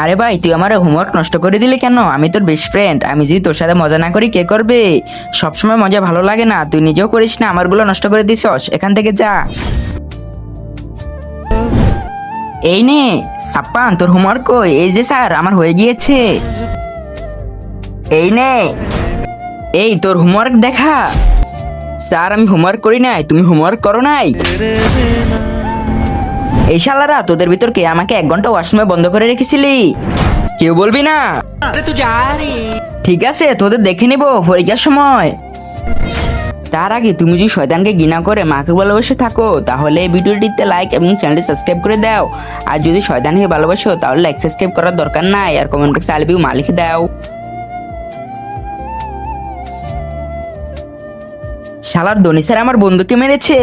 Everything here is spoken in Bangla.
আরে ভাই, তুই আমার হোমওয়ার্ক নষ্ট করে দিলি কেন? আমি তোর বেস্ট ফ্রেন্ড, আমি যদি তোর সাথে মজা না করি কে করবে? সবসময় মজা ভালো লাগে না, তুই নিজেও করিস না, আমারগুলো নষ্ট করে দিছস। এখান থেকে যা। এই নে সাপ্পান, তোর হোমওয়ার্ক কই? এই যে স্যার, আমার হয়ে গিয়েছে। এই নে, এই তোর হোমওয়ার্ক দেখা। স্যার, আমি হোমওয়ার্ক করি নাই, তুমি হোমওয়ার্ক করো নাই? এই শালারা, তোদের ভিতর কে আমাকে 1 ঘন্টা ওয়াশরুমে বন্ধ করে রেখেছিলি? কেউ বলবি না? ঠিক আছে, তোদের দেখে নিব পরীক্ষার সময়। তার আগে তুমি যদি শয়তানকে ঘৃণা করে মাকে ভালোবেসে থাকো, তাহলে এই ভিডিওটিতে লাইক এবং চ্যানেলটি সাবস্ক্রাইব করে দাও। আর যদি শয়তানকে ভালোবাসো, তাহলে লাইক সাবস্ক্রাইব করার দরকার নাই, আর কমেন্ট বক্সে আই লাভ ইউ মা লিখে দাও। শালার ধনী স্যার আমার বন্ধুকে মেরেছে।